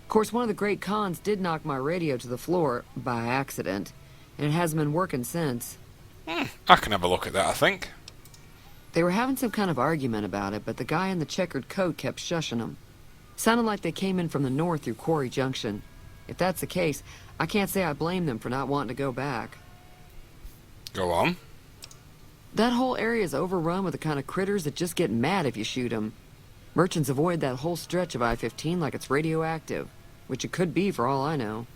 Of course, one of the great cons did knock my radio to the floor by accident, and it hasn't been working since. I can have a look at that, I think. They were having some kind of argument about it, but the guy in the checkered coat kept shushing them. Sounded like they came in from the north through Quarry Junction. If that's the case, I can't say I blame them for not wanting to go back. Go on. That whole area is overrun with the kind of critters that just get mad if you shoot them. Merchants avoid that whole stretch of I-15 like it's radioactive, which it could be for all I know.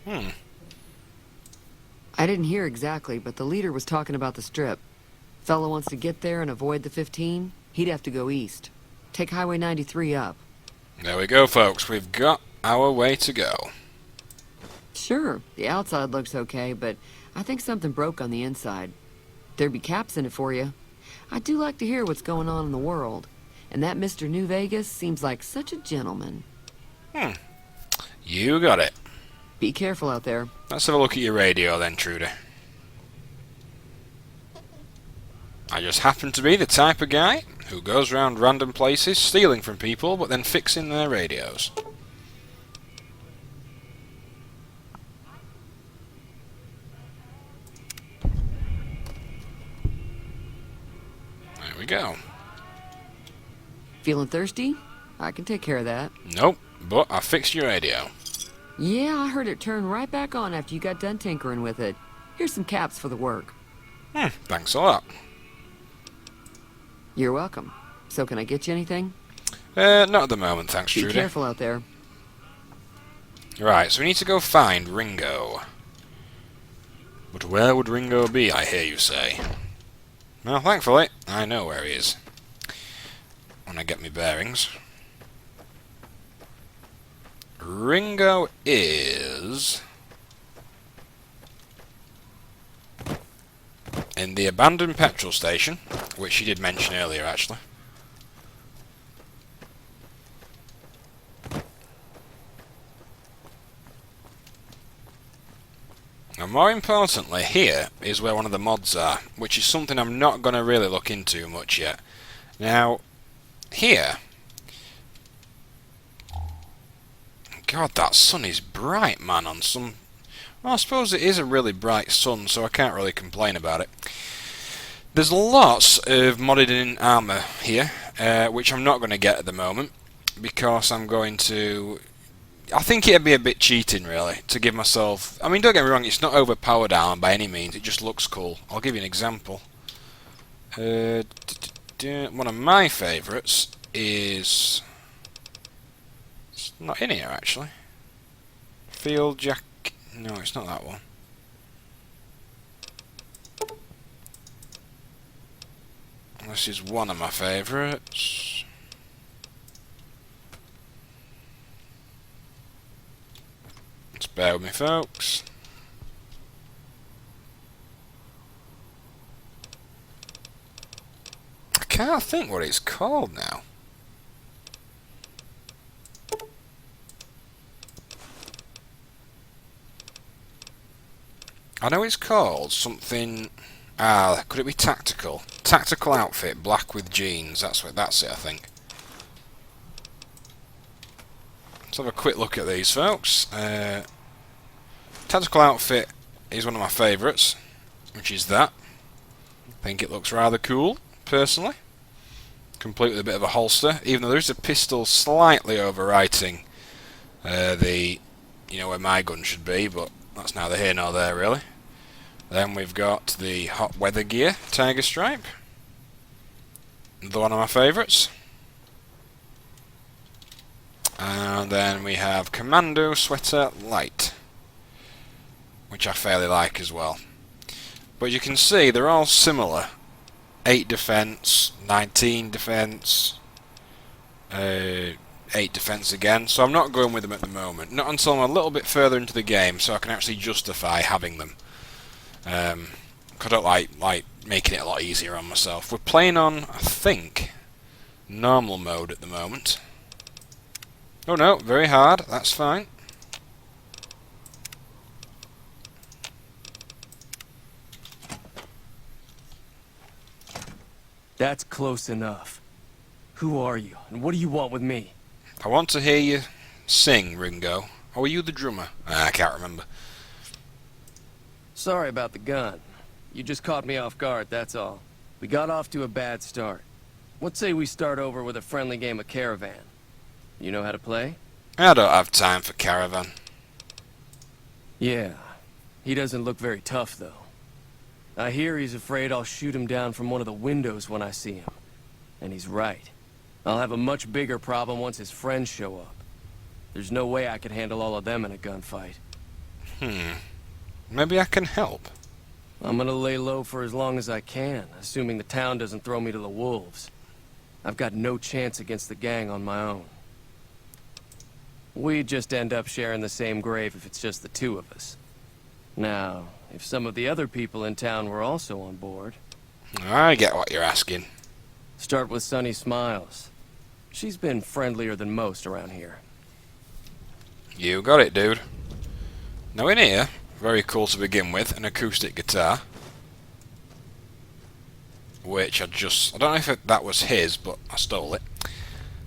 I didn't hear exactly, but the leader was talking about the strip. Fellow wants to get there and avoid the 15, he'd have to go east. Take Highway 93 up. There we go, folks. We've got our way to go. Sure, the outside looks okay, but I think something broke on the inside. There'd be caps in it for you. I do like to hear what's going on in the world. And that Mr. New Vegas seems like such a gentleman. You got it. Be careful out there. Let's have a look at your radio then, Trudy. I just happen to be the type of guy who goes around random places stealing from people but then fixing their radios. There we go. Feeling thirsty? I can take care of that. Nope, but I fixed your radio. Yeah, I heard it turn right back on after you got done tinkering with it. Here's some caps for the work. Thanks a lot. You're welcome. So can I get you anything? Not at the moment, thanks, Be Trudy. careful out there. Right, so we need to go find Ringo. But where would Ringo be, I hear you say? Well, thankfully, I know where he is. When I get my bearings. Ringo is in the abandoned petrol station, which she did mention earlier, actually. And more importantly, here is where one of the mods are, which is something I'm not going to really look into much yet. Now, here... God, that sun is bright, man, on some... Well, I suppose it is a really bright sun, so I can't really complain about it. There's lots of modded in armour here, which I'm not going to get at the moment, because I'm going to... I think it'd be a bit cheating, really, to give myself... I mean, don't get me wrong, it's not overpowered armour by any means, it just looks cool. I'll give you an example. One of my favourites is... It's not in here, actually. Field Jack... No, it's not that one. This is one of my favourites. Just bear with me, folks. I can't think what it's called now. I know it's called something... could it be tactical? Tactical outfit, black with jeans. That's it, I think. Let's have a quick look at these, folks. Tactical outfit is one of my favourites, which is that. I think it looks rather cool, personally. Complete with a bit of a holster, even though there is a pistol slightly overwriting the, where my gun should be, but that's neither here nor there, really. Then we've got the hot weather gear tiger stripe, another one of my favourites. And then we have commando sweater light, which I fairly like as well. But you can see they're all similar. 8 defense, 19 defense, 8 defense again. So I'm not going with them at the moment. Not until I'm a little bit further into the game, so I can actually justify having them. I don't like making it a lot easier on myself. We're playing on, I think, normal mode at the moment. Oh no, very hard. That's fine. That's close enough. Who are you, and what do you want with me? I want to hear you Sing, Ringo. Or were you the drummer? I can't remember. Sorry about the gun. You just caught me off guard, that's all. We got off to a bad start. Let's say we start over with a friendly game of Caravan. You know how to play? I don't have time for Caravan. Yeah. He doesn't look very tough, though. I hear he's afraid I'll shoot him down from one of the windows when I see him. And he's right. I'll have a much bigger problem once his friends show up. There's no way I could handle all of them in a gunfight. Maybe I can help. I'm gonna lay low for as long as I can, assuming the town doesn't throw me to the wolves. I've got no chance against the gang on my own. We just end up sharing the same grave if it's just the two of us. Now, if some of the other people in town were also on board... I get what you're asking. Start with Sunny Smiles. She's been friendlier than most around here. You got it, dude. Now in here, very cool to begin with, an acoustic guitar. Which I don't know if that was his, but I stole it.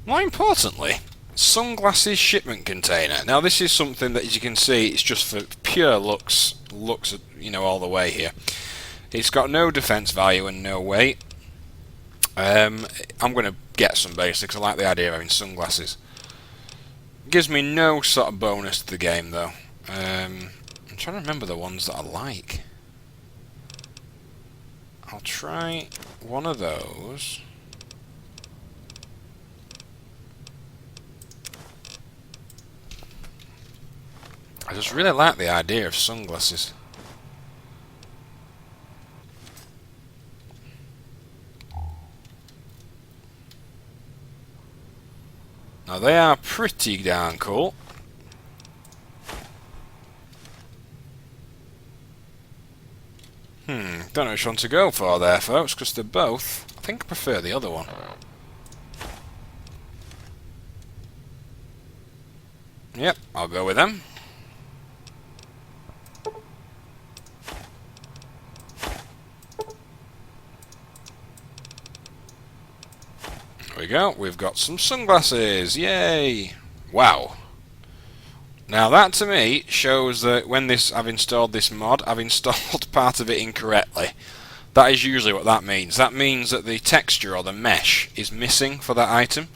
More importantly, sunglasses shipment container. Now this is something that, as you can see, it's just for pure looks, you know, all the way here. It's got no defense value and no weight. I'm going to get some basics. I like the idea of having sunglasses. Gives me no sort of bonus to the game though. I'm trying to remember the ones that I like. I'll try one of those. I just really like the idea of sunglasses. Now they are pretty darn cool. Don't know which one to go for there, folks, because they're both... I think I prefer the other one. Yep, I'll go with them. There we go, we've got some sunglasses, yay! Wow. Now that to me shows that when I've installed this mod, I've installed part of it incorrectly. That is usually what that means. That means that the texture or the mesh is missing for that item.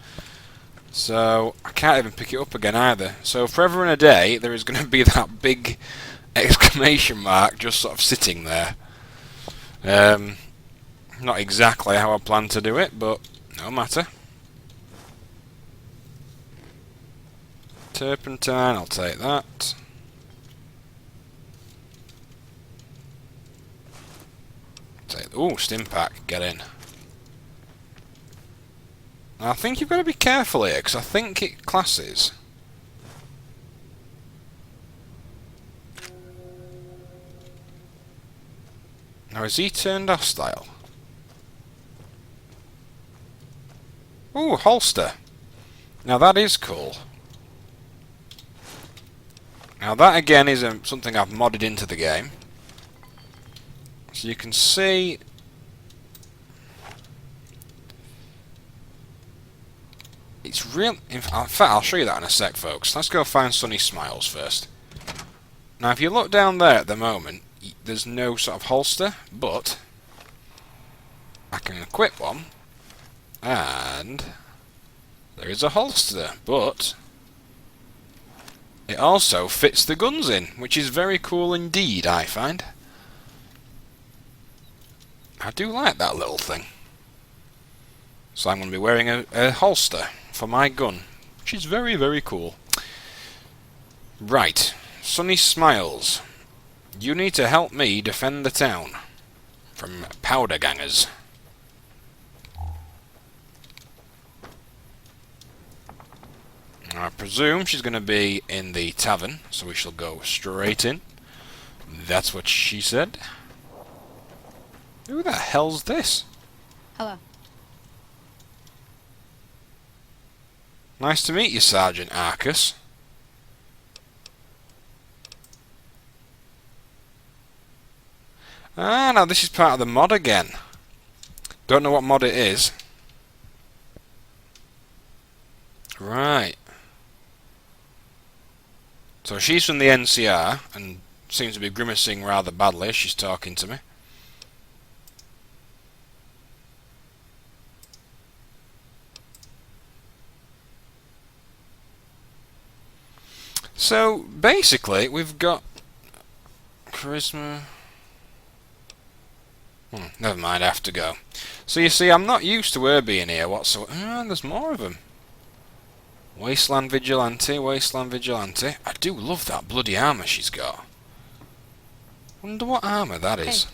So I can't even pick it up again either. So forever and a day there is going to be that big exclamation mark just sort of sitting there. Not exactly how I plan to do it, but no matter. Turpentine, I'll take that. Ooh, stim pack, get in. Now, I think you've got to be careful here, because I think it classes. Now, is he turned hostile? Ooh, holster. Now, that is cool. Now that again is something I've modded into the game. So you can see... It's real... In fact, I'll show you that in a sec, folks. Let's go find Sunny Smiles first. Now if you look down there at the moment, there's no sort of holster, but... I can equip one. And... there is a holster, but... it also fits the guns in, which is very cool indeed, I find. I do like that little thing. So I'm going to be wearing a holster for my gun, which is very, very cool. Right, Sunny Smiles. You need to help me defend the town from powder gangers. I presume she's going to be in the tavern, so we shall go straight in. That's what she said. Who the hell's this? Hello. Nice to meet you, Sergeant Arcus. Ah, now this is part of the mod again. Don't know what mod it is. Right. So she's from the NCR, and seems to be grimacing rather badly as she's talking to me. So, basically, we've got charisma. Never mind, I have to go. So you see, I'm not used to her being here whatsoever. There's more of them. Wasteland Vigilante, Wasteland Vigilante. I do love that bloody armour she's got. Wonder what armour that is.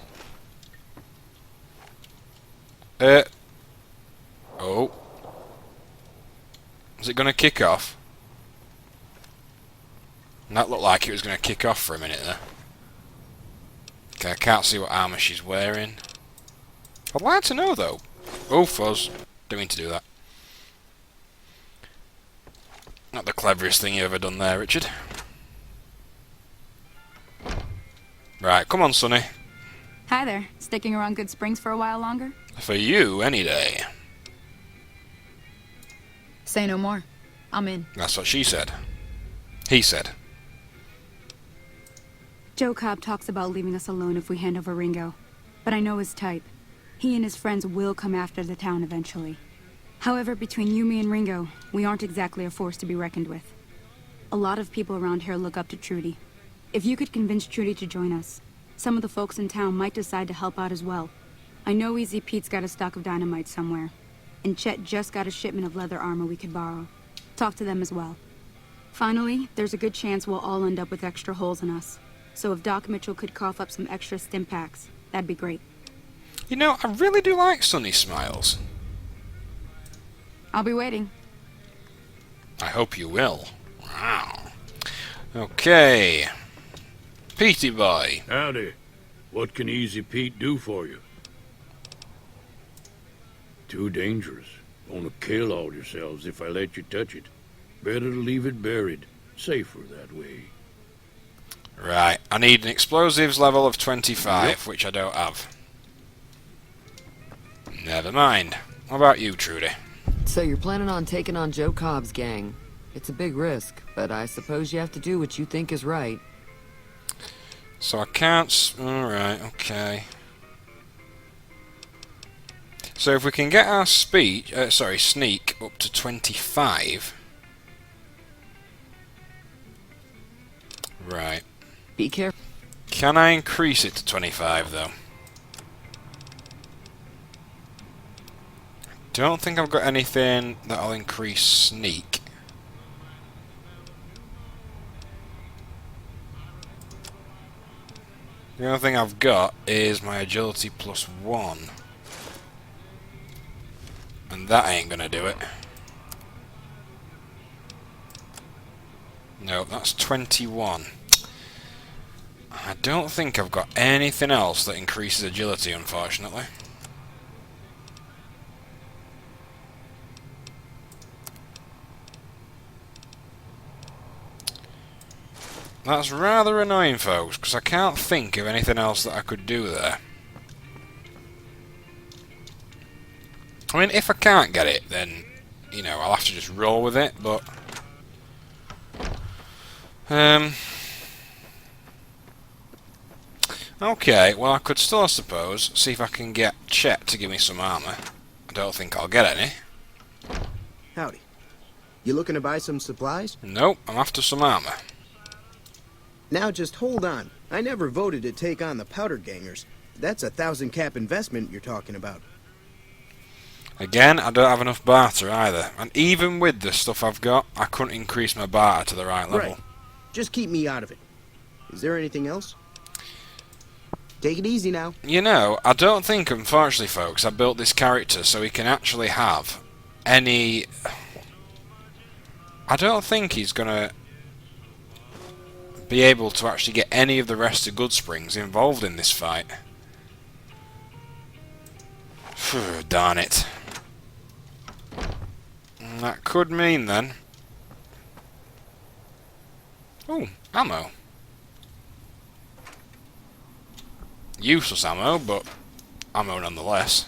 Oh. Is it going to kick off? That looked like it was going to kick off for a minute there. Okay, I can't see what armour she's wearing. I'd like to know though. Oh, fuzz. Didn't mean to do that. Not the cleverest thing you've ever done there, Richard. Right, come on, Sonny. Hi there. Sticking around Good Springs for a while longer? For you, any day. Say no more. I'm in. That's what she said. He said. Joe Cobb talks about leaving us alone if we hand over Ringo. But I know his type. He and his friends will come after the town eventually. However, between you, me, and Ringo, we aren't exactly a force to be reckoned with. A lot of people around here look up to Trudy. If you could convince Trudy to join us, some of the folks in town might decide to help out as well. I know Easy Pete's got a stock of dynamite somewhere, and Chet just got a shipment of leather armor we could borrow. Talk to them as well. Finally, there's a good chance we'll all end up with extra holes in us. So if Doc Mitchell could cough up some extra stim packs, that'd be great. You know, I really do like Sonny Smiles. I'll be waiting. I hope you will. Wow. Okay. Petey boy. Howdy. What can Easy Pete do for you? Too dangerous. Gonna kill all yourselves if I let you touch it. Better to leave it buried. Safer that way. Right. I need an explosives level of 25, which I don't have. Never mind. What about you, Trudy? So you're planning on taking on Joe Cobb's gang. It's a big risk, but I suppose you have to do what you think is right. So I can't... Alright, okay. So if we can get our sneak up to 25... Right. Be careful. Can I increase it to 25, though? Don't think I've got anything that'll increase sneak. The only thing I've got is my agility +1. And that ain't gonna do it. No, that's 21. I don't think I've got anything else that increases agility, unfortunately. That's rather annoying, folks, because I can't think of anything else that I could do there. I mean, if I can't get it, then, you know, I'll have to just roll with it, but... Okay, well, I could still, I suppose, see if I can get Chet to give me some armor. I don't think I'll get any. Howdy. You looking to buy some supplies? Nope, I'm after some armor. Now just hold on. I never voted to take on the powder gangers. That's a 1,000 cap investment you're talking about. Again, I don't have enough barter either. And even with the stuff I've got, I couldn't increase my barter to the right level. Right. Just keep me out of it. Is there anything else? Take it easy now. You know, I don't think, unfortunately, folks, I built this character so he can actually have any... I don't think he's gonna be able to actually get any of the rest of Goodsprings involved in this fight. Phew, darn it. That could mean, then... Ooh, ammo. Useless ammo, but ammo nonetheless.